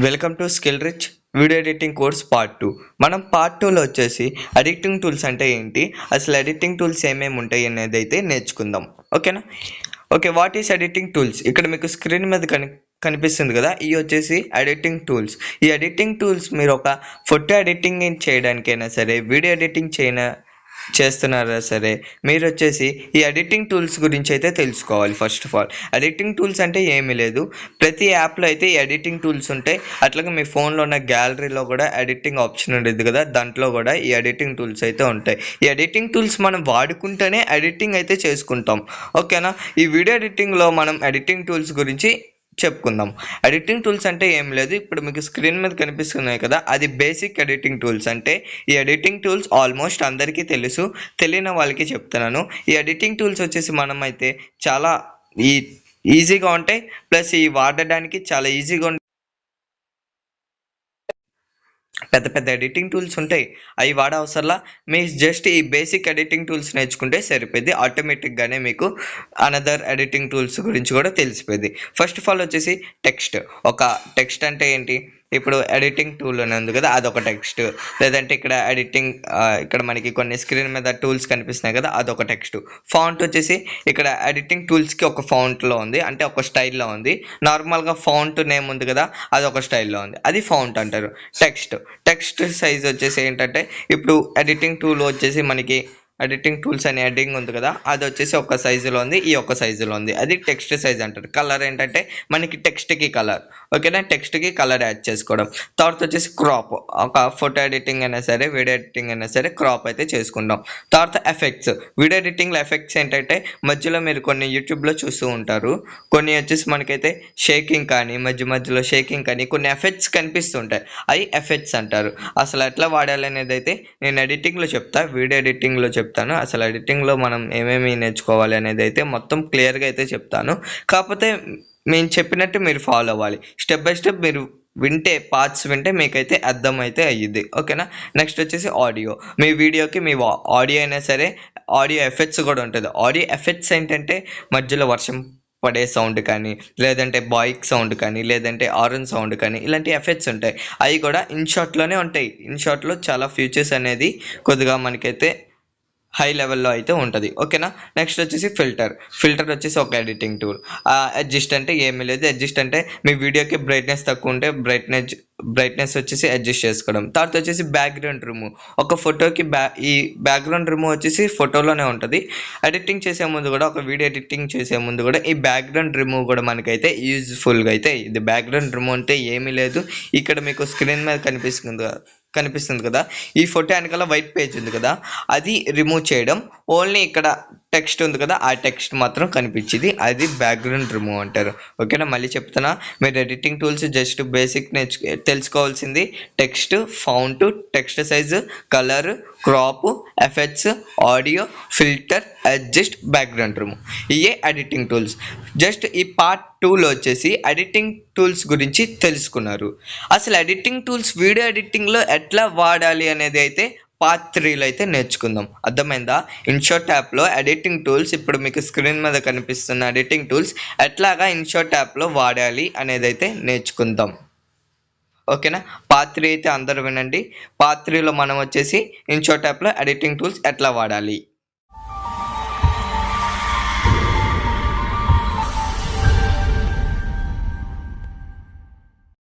Welcome to skill rich video editing course part 2. మనం part 2లో వచ్చేసి ఎడిటింగ్ టూల్స్ అంటే ఏంటి, అసలు ఎడిటింగ్ టూల్స్ ఏమేమి ఉంటాయి అనేది అయితే నేర్చుకుందాం. ఓకేనా? Okay, what is editing tools? ఇక్కడ మీకు స్క్రీన్ మీద కనిపిస్తుంది కదా, ఇవి వచ్చేసి ఎడిటింగ్ టూల్స్. ఈ ఎడిటింగ్ టూల్స్ మీరు ఒక ఫోటో ఎడిటింగ్ చేయడానికైనా సరే, వీడియో ఎడిటింగ్ చేస్తున్నారా సరే, మీరు వచ్చేసి ఈ ఎడిటింగ్ టూల్స్ గురించి అయితే తెలుసుకోవాలి. First of all editing tools అంటే ఏమీ లేదు, ప్రతి యాప్లో అయితే ఈ ఎడిటింగ్ టూల్స్ ఉంటాయి. అట్లాగే మీ ఫోన్లో ఉన్న గ్యాలరీలో కూడా ఎడిటింగ్ ఆప్షన్ ఉండేది కదా, దాంట్లో కూడా ఈ ఎడిటింగ్ టూల్స్ అయితే ఉంటాయి. ఈ ఎడిటింగ్ టూల్స్ మనం వాడుకుంటేనే ఎడిటింగ్ అయితే చేసుకుంటాం. ఓకేనా? ఈ వీడియో ఎడిటింగ్లో మనం ఎడిటింగ్ టూల్స్ గురించి చెప్పుకుందాం. ఎడిటింగ్ టూల్స్ అంటే ఏం లేదు, ఇప్పుడు మీకు స్క్రీన్ మీద కనిపిస్తున్నాయి కదా, అది బేసిక్ ఎడిటింగ్ టూల్స్. అంటే ఈ ఎడిటింగ్ టూల్స్ ఆల్మోస్ట్ అందరికీ తెలుసు, తెలియని వాళ్ళకి చెప్తున్నాను. ఈ ఎడిటింగ్ టూల్స్ వచ్చేసి మనం అయితే చాలా ఈజీగా ఉంటాయి, ప్లస్ ఈ వాడడానికి చాలా ఈజీగా ఉంటాయి. పెద్ద పెద్ద ఎడిటింగ్ టూల్స్ ఉంటాయి, అవి వాడవసరలా. మీరు జస్ట్ ఈ బేసిక్ ఎడిటింగ్ టూల్స్ నేర్చుకుంటే సరిపోద్ది, ఆటోమేటిక్గానే మీకు అనదర్ ఎడిటింగ్ టూల్స్ గురించి కూడా తెలిసిపోయింది. ఫస్ట్ ఆఫ్ ఆల్ వచ్చేసి టెక్స్ట్ అంటే ఏంటి, ఇప్పుడు ఎడిటింగ్ టూల్ అని ఉంది కదా, అదొక టెక్స్ట్. లేదంటే ఇక్కడ మనకి కొన్ని స్క్రీన్ మీద టూల్స్ కనిపిస్తున్నాయి కదా, అదొక టెక్స్ట్. ఫాంట్ వచ్చేసి ఇక్కడ ఎడిటింగ్ టూల్స్కి ఒక ఫాంట్లో ఉంది, అంటే ఒక స్టైల్లో ఉంది. నార్మల్గా ఫాంట్ నేమ్ ఉంది కదా, అదొక స్టైల్లో ఉంది, అది ఫాంట్ అంటారు. టెక్స్ట్ సైజ్ వచ్చేసి ఏంటంటే, ఇప్పుడు ఎడిటింగ్ టూల్ వచ్చేసి మనకి ఎడిటింగ్ టూల్స్ అని ఎడింగ్ ఉంది కదా, అది వచ్చేసి ఒక సైజులో ఉంది, ఈ ఒక సైజులో ఉంది, అది టెక్స్ట్ సైజ్ అంటారు. కలర్ ఏంటంటే మనకి టెక్స్ట్కి కలర్. ఓకేనా? టెక్స్ట్కి కలర్ యాడ్ చేసుకోవడం. తర్వాత వచ్చేసి క్రాప్, ఒక ఫోటో ఎడిటింగ్ అయినా సరే, వీడియో ఎడిటింగ్ అయినా సరే క్రాప్ అయితే చేసుకుంటాం. తర్వాత ఎఫెక్ట్స్, వీడియో ఎడిటింగ్లో ఎఫెక్ట్స్ ఏంటంటే మధ్యలో మీరు కొన్ని యూట్యూబ్లో చూస్తూ ఉంటారు, కొన్ని వచ్చేసి మనకైతే షేకింగ్ కానీ, మధ్యలో షేకింగ్ కానీ కొన్ని ఎఫెక్ట్స్ కనిపిస్తుంటాయి, అవి ఎఫెక్ట్స్ అంటారు. అసలు ఎట్లా వాడాలి అనేది అయితే నేను ఎడిటింగ్లో చెప్తా, వీడియో ఎడిటింగ్లో చెప్తాను. అసలు ఎడిటింగ్లో మనం ఏమేమి నేర్చుకోవాలి అనేది అయితే మొత్తం క్లియర్గా అయితే చెప్తాను. కాకపోతే నేను చెప్పినట్టు మీరు ఫాలో అవ్వాలి, స్టెప్ బై స్టెప్. మీరు పార్ట్స్ వింటే మీకైతే అర్థమైతే అయ్యిద్ది. ఓకేనా? నెక్స్ట్ వచ్చేసి ఆడియో. మీ వీడియోకి మీ ఆడియో అయినా సరే, ఆడియో ఎఫెక్ట్స్ కూడా ఉంటుంది. ఆడియో ఎఫెక్ట్స్ ఏంటంటే మధ్యలో వర్షం పడే సౌండ్ కానీ, లేదంటే బైక్ సౌండ్ కానీ, లేదంటే ఆరన్ సౌండ్ కానీ, ఇలాంటి ఎఫెక్ట్స్ ఉంటాయి. అవి కూడా ఇన్షాట్లోనే ఉంటాయి. ఇన్షాట్లో చాలా ఫీచర్స్ అనేది కొద్దిగా మనకైతే హై లెవెల్లో అయితే ఉంటుంది. ఓకేనా? నెక్స్ట్ వచ్చేసి ఫిల్టర్ వచ్చేసి ఒక ఎడిటింగ్ టూల్. అడ్జస్ట్ అంటే ఏమీ లేదు, అడ్జస్ట్ అంటే మీ వీడియోకి బ్రైట్నెస్ తక్కువ ఉంటే బ్రైట్నెస్ వచ్చేసి అడ్జస్ట్ చేసుకోవడం. తర్వాత వచ్చేసి బ్యాక్గ్రౌండ్ రిమూవ్. ఒక ఫోటోకి ఈ బ్యాక్గ్రౌండ్ రిమూవ్ వచ్చేసి ఫోటోలోనే ఉంటుంది. ఎడిటింగ్ చేసే ముందు కూడా, ఒక వీడియో ఎడిటింగ్ చేసే ముందు కూడా ఈ బ్యాక్గ్రౌండ్ రిమూవ్ కూడా మనకైతే యూజ్ఫుల్గా అయితే ఇది. బ్యాక్గ్రౌండ్ రిమూవ్ అంటే ఏమీ లేదు, ఇక్కడ మీకు స్క్రీన్ మీద కనిపిస్తుంది కదా, ఈ ఫోటో వెనకాల వైట్ పేజ్ ఉంది కదా, అది రిమూవ్ చేయడం. ఓన్లీ ఇక్కడ టెక్స్ట్ ఉంది కదా, ఆ టెక్స్ట్ మాత్రం కనిపించింది, అది బ్యాక్గ్రౌండ్ రిమూవ్ అంటారు. ఓకేనా? మళ్ళీ చెప్తున్నా, మీరు ఎడిటింగ్ టూల్స్ జస్ట్ బేసిక్ తెలుసుకోవాల్సింది text, font, text size, colour, crop, effects, audio, filter, adjust, background remove. ఇవే ఎడిటింగ్ టూల్స్. జస్ట్ ఈ పార్ట్ 2లో వచ్చేసి ఎడిటింగ్ టూల్స్ గురించి తెలుసుకున్నారు. అసలు ఎడిటింగ్ టూల్స్ వీడియో ఎడిటింగ్లో ఎట్లా వాడాలి అనేది అయితే పార్ట్ 3లో అయితే నేర్చుకుందాం. అర్థమైందా? ఇన్షాట్ యాప్లో ఎడిటింగ్ టూల్స్, ఇప్పుడు మీకు స్క్రీన్ మీద కనిపిస్తున్న ఎడిటింగ్ టూల్స్ ఎట్లాగా ఇన్షాట్ యాప్లో వాడాలి అనేది అయితే నేర్చుకుందాం. ఓకేనా? పార్ట్ 3 అయితే అందరూ వినండి. పార్ట్ 3లో మనం వచ్చేసి ఇన్షాట్ యాప్లో ఎడిటింగ్ టూల్స్ ఎట్లా వాడాలి.